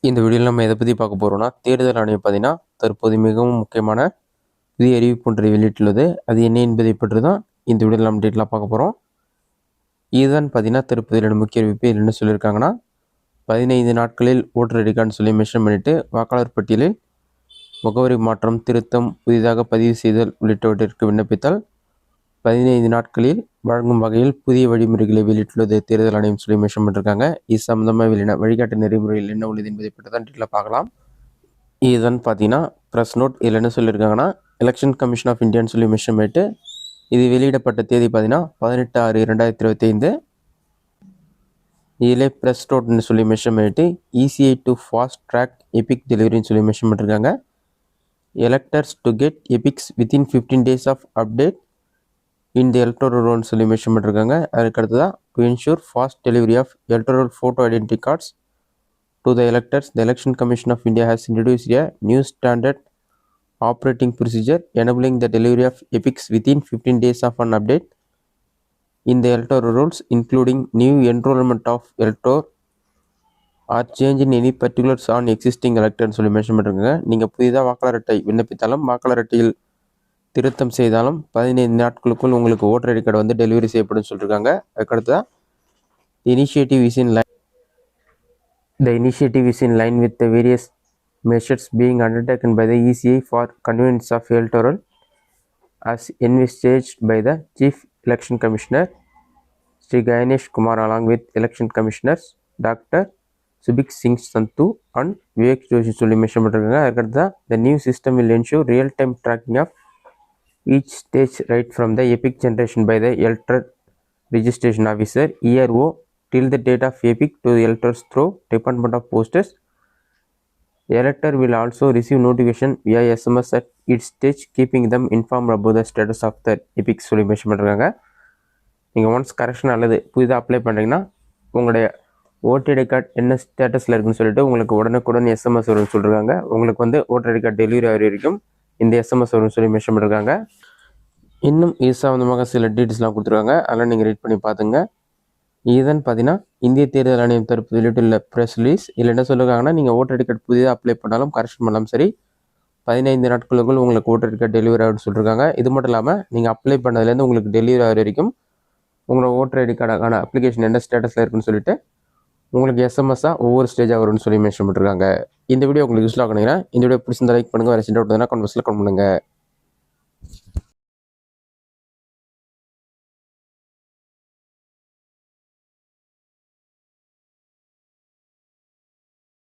இந்த வீடியோவில் நம்ம எதை பற்றி பார்க்க போகிறோம்னா, தேர்தல் ஆணையம் பார்த்தீங்கன்னா தற்போது மிகவும் முக்கியமான புதிய அறிவிப்பு ஒன்றை வெளியிட்டுள்ளது. அது என்ன என்பதை பற்றி தான் இந்த வீடியோவில் நம்ம டீட்டெயிலாக பார்க்க போகிறோம். இதுதான் பார்த்தீங்கன்னா தற்போதைய முக்கிய அறிவிப்பு. இதில் என்ன சொல்லியிருக்காங்கன்னா, 15 நாட்களில் ஓட்டர் ஐடி கார்டு சொல்லி மென்ஷன் பண்ணிவிட்டு வாக்காளர் பட்டியலில் முகவரி மாற்றம், திருத்தம், புதிதாக பதிவு செய்தல் உள்ளிட்டவற்றிற்கு விண்ணப்பித்தால் 15 நாட்களில் வழங்கும் வகையில் புதிய வழிமுறைகளை வெளியிட்டுள்ளது தேர்தல் ஆணையம் சொல்லி மென்ஷன் பண்ணியிருக்காங்க. இது சம்மந்தமாக வெளியின வழிகாட்டு நெறிமுறைகள் என்ன உள்ளது என்பதை பற்றி தான் டீட்டெயிலாக பார்க்கலாம். இதுதான் பார்த்தீங்கன்னா ப்ரெஸ் நோட். இதில் என்ன சொல்லியிருக்காங்கன்னா, எலெக்ஷன் கமிஷன் ஆஃப் இந்தியான்னு சொல்லி மென்ஷன் பண்ணிட்டு இது வெளியிடப்பட்ட தேதி பார்த்தீங்கன்னா 18/6/2025. இதிலே ப்ரெஸ் நோட்னு சொல்லி மென்ஷன் பண்ணிட்டு ECI to fast track EPIC டெலிவரின்னு சொல்லி மென்ஷன் பண்ணியிருக்காங்க. Electors to get EPICs within 15 days of update in the electoral ரோல்னு சொல்லி மென்ஷன் பண்ணியிருக்காங்க. அதுக்கடுத்ததான் to ensure fast delivery of electoral photo identity cards to the electors, the election commission of India has introduced a new standard operating procedure enabling the delivery of EPICs within 15 days of an update in the electoral rolls including new enrolment of எலக்டோர் or change in any particulars on existing எலக்டர்னு சொல்லி mention பண்ணியிருக்காங்க. நீங்கள் புதிதாக வாக்காளர் அட்டை விண்ணப்பித்தாலும் வாக்காளர் அட்டையில் திருத்தம் செய்தாலும் 15 நாட்களுக்குள் உங்களுக்கு ஓட்டர் ஐடி கார்டு வந்து டெலிவரி செய்யப்படும் சொல்லியிருக்காங்க. அதுக்கடுத்ததான் initiative is in line with the various measures being undertaken by the ECI for convenience of electoral as envisaged by the Chief Election Commissioner Sri Ganesh Kumar along with Election Commissioners Dr. Subik Singh Santhu and Vivek Joshi சொல்லி mention பண்ணிருக்காங்க. அதுக்கடுத்து the new system will ensure real-time tracking of each stage right from the epic generation by the elector registration officer ERO till the date of epic to the electors through Department of Postage. Elector will also receive notification via SMS at each stage, keeping them informed about the status of the epic சொல்லி mention பண்ணிருக்காங்க. நீங்கள் once correction அல்லது புதிதாக apply பண்ணுறீங்கன்னா உங்களுடைய voter ID card என்ன ஸ்டேட்டஸில் இருக்குன்னு சொல்லிட்டு உங்களுக்கு உடனுக்குடன் SMS வரும்னு சொல்லியிருக்காங்க. உங்களுக்கு வந்து ஓட்டர் ஐடி கார்டு டெலிவரி ஆகிற வரைக்கும் இந்த SMS வரும்னு சொல்லி மென்ஷன் பண்ணிருக்காங்க. இன்னும் இது சம்மந்தமாக சில டீட்டெயில்ஸ்லாம் கொடுத்துருக்காங்க. அதெல்லாம் நீங்கள் ரீட் பண்ணி பார்த்துங்க. இதுதான் பார்த்தீங்கன்னா இந்திய தேர்தல் ஆணையம் தரப்பு வெளியிட்டுள்ள ப்ரெஸ் ரிலீஸ். இதில் என்ன சொல்லியிருக்காங்கன்னா, நீங்கள் ஓட்டர் ஐடி கார்டு புதிதாக அப்ளை பண்ணாலும் கரெக்ஷன் பண்ணாலும் சரி 15 நாட்களுக்குள் உங்களுக்கு ஓட்டர் ஐடி கார்டு டெலிவரி ஆகும்னு சொல்லியிருக்காங்க. இது மட்டும் இல்லாமல் நீங்கள் அப்ளை பண்ணதுலேருந்து உங்களுக்கு டெலிவரி ஆகிற வரைக்கும் உங்களோட ஓட்டர் ஐடி கார்டுக்கான அப்ளிகேஷன் என்ன ஸ்டேட்டஸில் இருக்குன்னு சொல்லிட்டு உங்களுக்கு எஸ்எம்எஸ்ஸாக ஒவ்வொரு ஸ்டேஜாக வரும்னு சொல்லி மென்ஷன் பண்ணிருக்காங்க. இந்த வீடியோ உங்களுக்கு யூஸ்ஃபுல்லாக பண்ணிங்கன்னா இந்த வீடியோ பிடிச்சிருந்தா லைக் பண்ணுங்கள். வேறு சின்ன கமெண்ட் பாக்ஸில் கமெண்ட் பண்ணுங்கள்.